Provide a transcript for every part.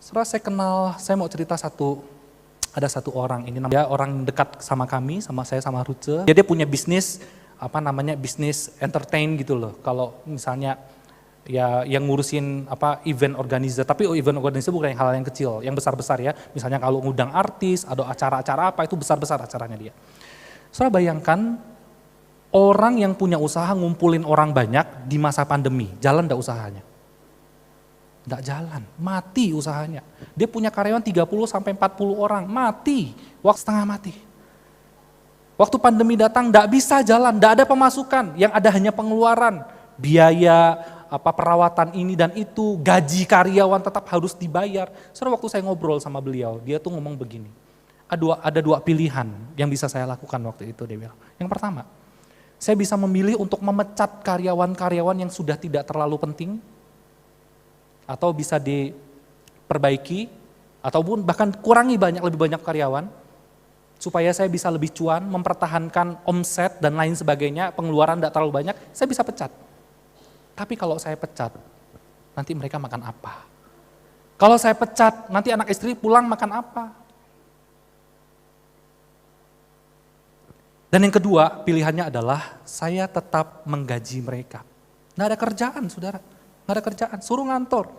Setelah saya mau cerita ada satu orang, ini dia orang dekat sama kami, sama saya, sama Ruce. Dia punya bisnis, bisnis entertain gitu loh. Kalau misalnya ya yang ngurusin event organizer, tapi event organizer bukan hal yang kecil, yang besar-besar ya. Misalnya kalau ngundang artis, ada acara-acara apa, itu besar-besar acaranya dia. Saudara bayangkan, orang yang punya usaha ngumpulin orang banyak di masa pandemi, jalan enggak usahanya? Enggak jalan, mati usahanya. Dia punya karyawan 30-40 orang, mati, waktu setengah mati. Waktu pandemi datang enggak bisa jalan, enggak ada pemasukan, yang ada hanya pengeluaran, biaya, perawatan ini dan itu, gaji karyawan tetap harus dibayar. Saudara, waktu saya ngobrol sama beliau, dia tuh ngomong begini, ada dua pilihan yang bisa saya lakukan waktu itu, dia bilang. Yang pertama, saya bisa memilih untuk memecat karyawan-karyawan yang sudah tidak terlalu penting, atau bisa diperbaiki, ataupun bahkan kurangi lebih banyak karyawan, supaya saya bisa lebih cuan, mempertahankan omset dan lain sebagainya, pengeluaran tidak terlalu banyak, saya bisa pecat. Tapi kalau saya pecat, nanti mereka makan apa? Kalau saya pecat, nanti anak istri pulang makan apa? Dan yang kedua, pilihannya adalah saya tetap menggaji mereka. Nggak ada kerjaan, saudara. Nggak ada kerjaan, suruh ngantor.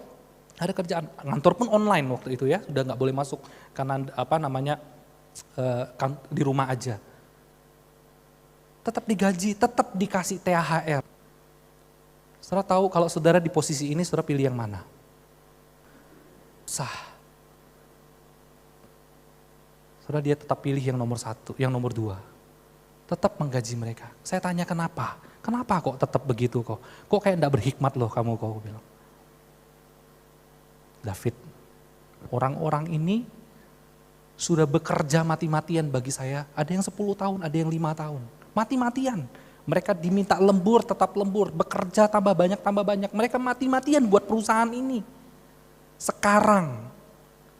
Nggak ada kerjaan, ngantor pun online waktu itu ya, sudah nggak boleh masuk karena di rumah aja. Tetap digaji, tetap dikasih THR. Saudara tahu kalau saudara di posisi ini, saudara pilih yang mana? Sah. Saudara dia tetap pilih yang nomor 1, yang nomor 2. Tetap menggaji mereka. Saya tanya kenapa? Kenapa kok tetap begitu kok? Kok kayak enggak berhikmat loh kamu kok bilang. David, orang-orang ini sudah bekerja mati-matian bagi saya. Ada yang 10 tahun, ada yang 5 tahun. Mati-matian. Mereka diminta lembur, tetap lembur. Bekerja tambah banyak. Mereka mati-matian buat perusahaan ini.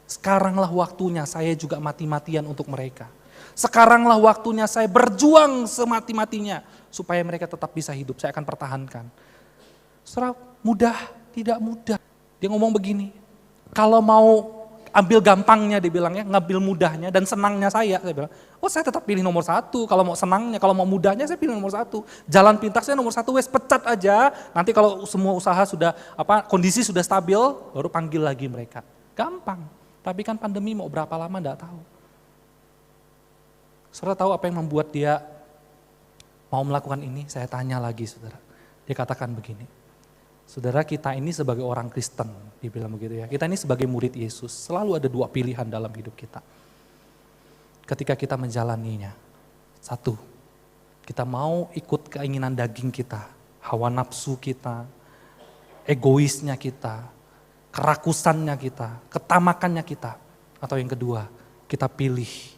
Sekaranglah waktunya saya juga mati-matian untuk mereka. Sekaranglah waktunya saya berjuang semati-matinya supaya mereka tetap bisa hidup, saya akan pertahankan. Saudara, mudah, tidak mudah. Dia ngomong begini, kalau mau ambil gampangnya dia bilang ya, ngambil mudahnya dan senangnya saya bilang, saya tetap pilih nomor 1, kalau mau senangnya, kalau mau mudahnya saya pilih nomor 1. Jalan pintasnya nomor 1, pecat aja, nanti kalau semua usaha sudah, kondisi sudah stabil, baru panggil lagi mereka. Gampang, tapi kan pandemi mau berapa lama enggak tahu. Saudara tahu apa yang membuat dia mau melakukan ini? Saya tanya lagi saudara. Dia katakan begini, saudara kita ini sebagai orang Kristen, dia bilang begitu ya. Kita ini sebagai murid Yesus, selalu ada 2 pilihan dalam hidup kita. Ketika kita menjalaninya. 1, kita mau ikut keinginan daging kita, hawa nafsu kita, egoisnya kita, kerakusannya kita, ketamakannya kita. Atau yang kedua, kita pilih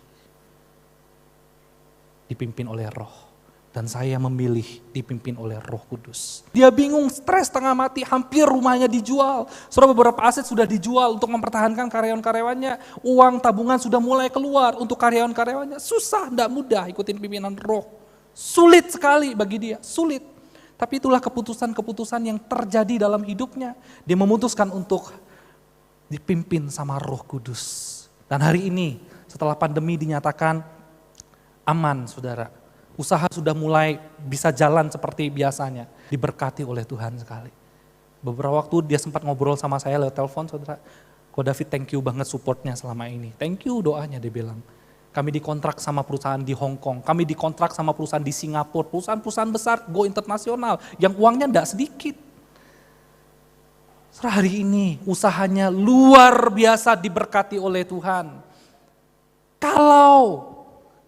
dipimpin oleh Roh. Dan saya memilih dipimpin oleh Roh Kudus. Dia bingung, stres, setengah mati, hampir rumahnya dijual. Saudara, beberapa aset sudah dijual untuk mempertahankan karyawan-karyawannya. Uang tabungan sudah mulai keluar untuk karyawan-karyawannya. Susah, tidak mudah ikutin pimpinan Roh. Sulit sekali bagi dia, sulit. Tapi itulah keputusan-keputusan yang terjadi dalam hidupnya. Dia memutuskan untuk dipimpin sama Roh Kudus. Dan hari ini setelah pandemi dinyatakan aman saudara, usaha sudah mulai bisa jalan seperti biasanya, diberkati oleh Tuhan sekali. Beberapa waktu dia sempat ngobrol sama saya lewat telepon, saudara, kok David thank you banget supportnya selama ini, thank you doanya dia bilang. Kami dikontrak sama perusahaan di Hong Kong, kami dikontrak sama perusahaan di Singapura, perusahaan-perusahaan besar, go internasional, yang uangnya enggak sedikit. Hari ini usahanya luar biasa diberkati oleh Tuhan.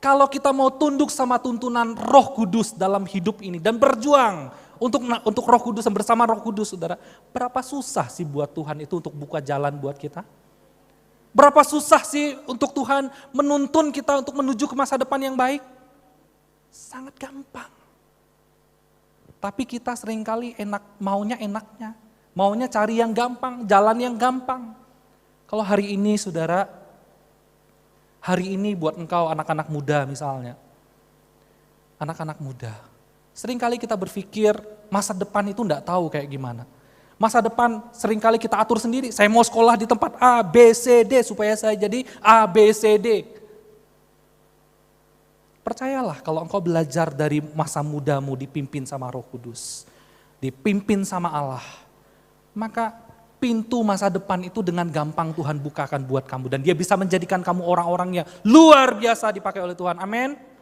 Kalau kita mau tunduk sama tuntunan Roh Kudus dalam hidup ini dan berjuang untuk Roh Kudus dan bersama Roh Kudus, saudara, berapa susah sih buat Tuhan itu untuk buka jalan buat kita? Berapa susah sih untuk Tuhan menuntun kita untuk menuju ke masa depan yang baik? Sangat gampang. Tapi kita seringkali maunya enaknya, maunya cari yang gampang, jalan yang gampang. Kalau hari ini saudara, hari ini buat engkau anak-anak muda misalnya. Anak-anak muda. Seringkali kita berpikir masa depan itu enggak tahu kayak gimana. Masa depan seringkali kita atur sendiri, saya mau sekolah di tempat A, B, C, D supaya saya jadi A, B, C, D. Percayalah kalau engkau belajar dari masa mudamu dipimpin sama Roh Kudus, dipimpin sama Allah, maka pintu masa depan itu dengan gampang Tuhan bukakan buat kamu dan dia bisa menjadikan kamu orang-orang yang luar biasa dipakai oleh Tuhan. Amin.